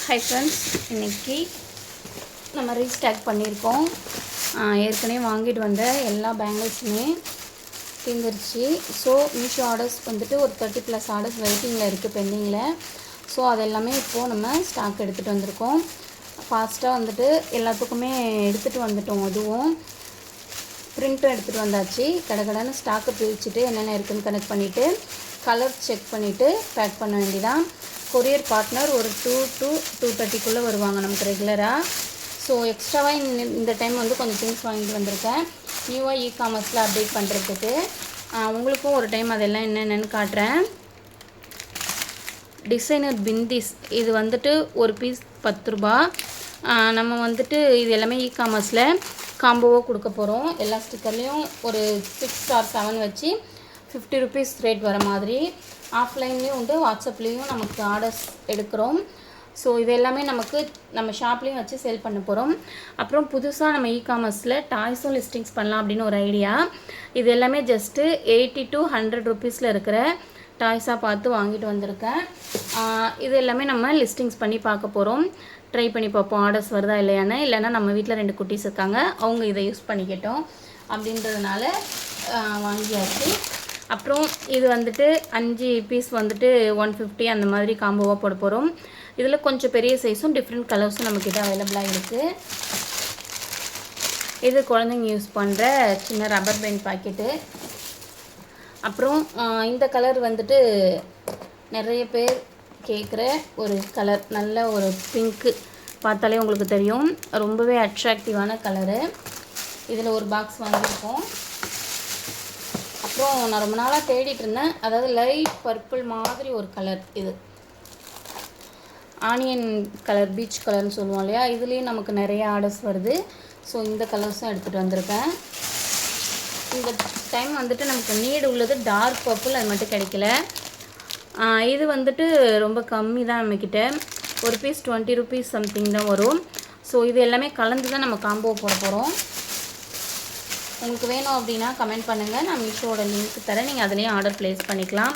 Hi friends, இன்றைக்கி நம்ம restock பண்ணியிருக்கோம். ஏற்கனவே வாங்கிட்டு வந்த எல்லா பேங்கிள்ஸுமே தீர்ந்துருச்சு. ஸோ மீஷோ ஆர்டர்ஸ் வந்துட்டு ஒரு 30+ ஆர்டர்ஸ் வெயிட்டிங்கில் இருக்குது, பெண்டிங்கில். ஸோ அது எல்லாமே இப்போது நம்ம ஸ்டாக் எடுத்துகிட்டு வந்திருக்கோம். ஃபாஸ்ட்டாக வந்துட்டு எல்லாத்துக்குமே எடுத்துகிட்டு வந்துட்டோம். அதுவும் ப்ரிண்ட்டும் எடுத்துகிட்டு வந்தாச்சு. கடைன்னு ஸ்டாக்கை பிரிச்சுட்டு என்னென்ன இருக்குதுன்னு கனெக்ட் பண்ணிவிட்டு கலர் செக் பண்ணிவிட்டு பேக் பண்ண வேண்டியதான். கொரியர் பார்ட்னர் ஒரு 2 to 2:30 வருவாங்க நமக்கு ரெகுலராக. ஸோ எக்ஸ்ட்ராவாக இந்த டைம் வந்து கொஞ்சம் திங்ஸ் வாங்கிட்டு வந்திருக்கேன், நியூவாக இ-காமர்ஸில் அப்டேட் பண்ணுறதுக்கு. உங்களுக்கும் ஒரு டைம் அதெல்லாம் என்னென்னு காட்டுறேன். டிசைனர் பிந்திஸ், இது வந்துட்டு ஒரு பீஸ் 10 ரூபா. நம்ம வந்துட்டு இது எல்லாமே இ-காமர்ஸில் காம்போவாக கொடுக்க போகிறோம். எல்லா ஸ்டிக்கர்லேயும் ஒரு 6 or 7 வச்சு 50 rupees ரேட் வர மாதிரி. ஆஃப்லைன்லேயும் உண்டு, வாட்ஸ்அப்லேயும் நமக்கு ஆர்டர்ஸ் எடுக்கிறோம். ஸோ இது எல்லாமே நம்ம ஷாப்லேயும் வச்சு சேல் பண்ண போகிறோம். அப்புறம் புதுசாக நம்ம இ-காமர்ஸில் டாய்ஸும் லிஸ்டிங்ஸ் பண்ணலாம் அப்படின்னு ஒரு ஐடியா. இது எல்லாமே ஜஸ்ட்டு 80 to 100 rupeesல இருக்கிற டாய்ஸாக பார்த்து வாங்கிட்டு வந்திருக்கேன். இது எல்லாமே நம்ம லிஸ்டிங்ஸ் பண்ணி பார்க்க போகிறோம். ட்ரை பண்ணி பார்ப்போம் ஆர்டர்ஸ் வருதா இல்லையான்னு. இல்லைன்னா நம்ம வீட்டில் 2 குட்டீஸ் இருக்காங்க, அவங்க இதை யூஸ் பண்ணிக்கிட்டோம் அப்படின்றதுனால வாங்கியாச்சு. அப்புறம் இது வந்துட்டு 5 பீஸ் வந்துட்டு 150 அந்த மாதிரி காம்போவாக போட போகிறோம். இதில் கொஞ்சம் பெரிய சைஸும் டிஃப்ரெண்ட் கலர்ஸும் நம்மக்கிட்ட அவைலபிளாக இருக்குது. இது குழந்தைங்க யூஸ் பண்ணுற சின்ன ரப்பர் பேண்ட் பாக்கெட்டு. அப்புறம் இந்த கலர் வந்துட்டு நிறைய பேர் கேட்குற ஒரு கலர், நல்ல ஒரு பிங்க்கு, பார்த்தாலே உங்களுக்கு தெரியும், ரொம்பவே அட்ராக்டிவான கலரு. இதில் ஒரு பாக்ஸ் வாங்கியிருக்கோம். அப்புறம் நான் ரொம்ப நாளாக தேடிட்டு இருந்தேன், அதாவது லைட் பர்பிள் மாதிரி ஒரு கலர், இது ஆனியன் கலர், பீச் கலர்னு சொல்லுவோம் இல்லையா, இதுலேயும் நமக்கு நிறைய ஆர்டர்ஸ் வருது. ஸோ இந்த கலர்ஸும் எடுத்துகிட்டு வந்திருக்கேன். இந்த டைம் வந்துட்டு நமக்கு நீடு உள்ளது டார்க் பர்பிள், அது மட்டும் கிடைக்கல. இது வந்துட்டு ரொம்ப கம்மி தான் நம்மக்கிட்ட, ஒரு பீஸ் 20 rupees சம்திங் தான் வரும். ஸோ இது எல்லாமே கலந்து தான் நம்ம காம்போ போட போகிறோம். உங்களுக்கு வேணும் அப்படின்னா கமெண்ட் பண்ணுங்கள், நான் மீஷோவோட லிங்க் தரேன், நீங்கள் அதுலேயும் ஆர்டர் ப்ளேஸ் பண்ணிக்கலாம்.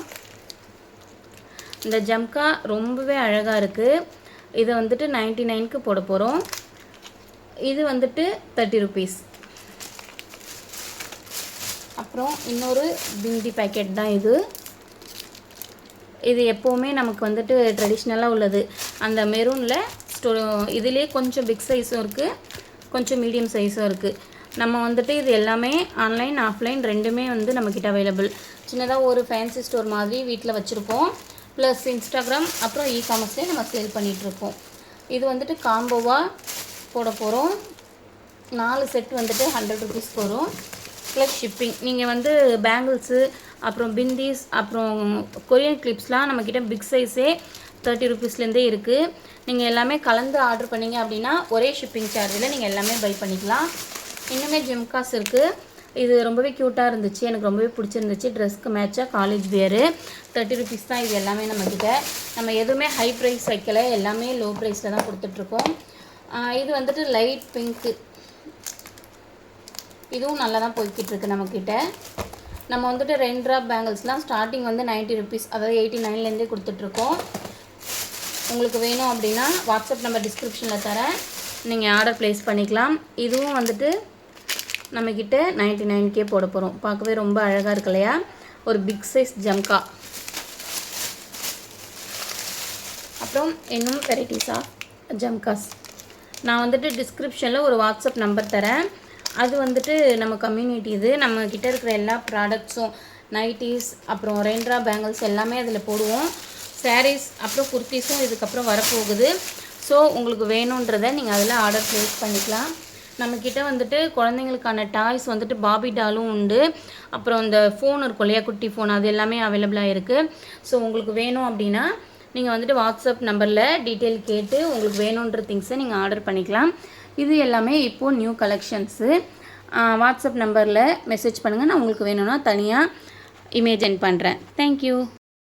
இந்த ஜம்கா ரொம்பவே அழகாக இருக்குது. இதை வந்துட்டு 99க்கு போட போகிறோம். இது வந்துட்டு 30 rupees. அப்புறம் இன்னொரு பிந்தி பேக்கெட் தான் இது. இது எப்போவுமே நமக்கு வந்துட்டு ட்ரெடிஷ்னலாக உள்ளது. அந்த மெரூனில் இதுலேயே கொஞ்சம் பிக் சைஸும் இருக்குது, கொஞ்சம் மீடியம் சைஸும் இருக்குது. நம்ம வந்துட்டு இது எல்லாமே ஆன்லைன் ஆஃப்லைன் ரெண்டுமே வந்து நம்மக்கிட்ட அவைலபிள். சின்னதாக ஒரு ஃபேன்சி ஸ்டோர் மாதிரி வீட்டில் வச்சுருப்போம், ப்ளஸ் இன்ஸ்டாகிராம் அப்புறம் இ-காமர்ஸ்லேயே நம்ம சேல் பண்ணிகிட்ருக்கோம். இது வந்துட்டு காம்போவாக போட போகிறோம். 4 செட் வந்துட்டு 100 rupees வரும், ப்ளஸ் ஷிப்பிங். நீங்கள் வந்து பேங்கிள்ஸு அப்புறம் பிந்திஸ் அப்புறம் கொரியன் கிளிப்ஸ்லாம் நம்மக்கிட்ட பிக் சைஸே 30 rupeesலேருந்தே இருக்குது. நீங்கள் எல்லாமே கலந்து ஆர்டர் பண்ணிங்க அப்படின்னா ஒரே ஷிப்பிங் சார்ஜில் நீங்கள் எல்லாமே பை பண்ணிக்கலாம். இன்னுமே ஜிம்காஸ் இருக்குது. இது ரொம்பவே க்யூட்டாக இருந்துச்சு, எனக்கு ரொம்பவே பிடிச்சிருந்துச்சு. ட்ரெஸ்க்கு மேட்சாக காலேஜ் வேரு. 30 rupees தான் இது எல்லாமே நம்மக்கிட்ட. நம்ம எதுவுமே ஹை ப்ரைஸ் வைக்கலை, எல்லாமே லோ ப்ரைஸில் தான் கொடுத்துட்ருக்கோம். இது வந்துட்டு லைட் பிங்க்கு, இதுவும் நல்லா தான் போய்கிட்டுருக்கு நம்மக்கிட்ட. நம்ம வந்துட்டு 2 drop பேங்கிள்ஸ்லாம் ஸ்டார்டிங் வந்து 90 rupees, அதாவது 89லேருந்தே கொடுத்துட்ருக்கோம். உங்களுக்கு வேணும் அப்படின்னா வாட்ஸ்அப் நம்பர் டிஸ்கிரிப்ஷனில் தரேன், நீங்கள் ஆர்டர் ப்ளேஸ் பண்ணிக்கலாம். இதுவும் வந்துட்டு நம்மக்கிட்ட 99க்கே போட போகிறோம். பார்க்கவே ரொம்ப அழகாக இருக்கு இல்லையா, ஒரு பிக் சைஸ் ஜம்கா. அப்புறம் இன்னும் வெரைட்டிஸ் ஆஃப் ஜம்காஸ் நான் வந்துட்டு டிஸ்கிரிப்ஷனில் ஒரு வாட்ஸ்அப் நம்பர் தரேன். அது வந்துட்டு நம்ம கம்யூனிட்டி, இது நம்மக்கிட்ட இருக்கிற எல்லா ப்ராடக்ட்ஸும், நைட்டிஸ் அப்புறம் ரெயின்ட்ரா பேங்கிள்ஸ் எல்லாமே அதில் போடுவோம். சாரீஸ் அப்புறம் குர்த்திஸும் இதுக்கப்புறம் வரப்போகுது. ஸோ உங்களுக்கு வேணுன்றதை நீங்கள் அதில் ஆர்டர் ப்ளேஸ் பண்ணிக்கலாம். நம்மக்கிட்ட வந்துட்டு குழந்தைங்களுக்கான டாய்ஸ் வந்துட்டு பாபி டாலும் உண்டு. அப்புறம் இந்த ஃபோன் இருக்கும் இல்லையா, குட்டி ஃபோன், அது எல்லாமே அவைலபிளாக இருக்குது. ஸோ உங்களுக்கு வேணும் அப்படின்னா நீங்கள் வந்துட்டு வாட்ஸ்அப் நம்பரில் டீட்டெயில் கேட்டு உங்களுக்கு வேணுன்ற திங்ஸை நீங்கள் ஆர்டர் பண்ணிக்கலாம். இது எல்லாமே இப்போது நியூ கலெக்ஷன்ஸு. வாட்ஸ்அப் நம்பரில் மெசேஜ் பண்ணுங்கள், நான் உங்களுக்கு வேணும்னா தனியாக இமேஜ் சென்ட் பண்ணுறேன். தேங்க்யூ.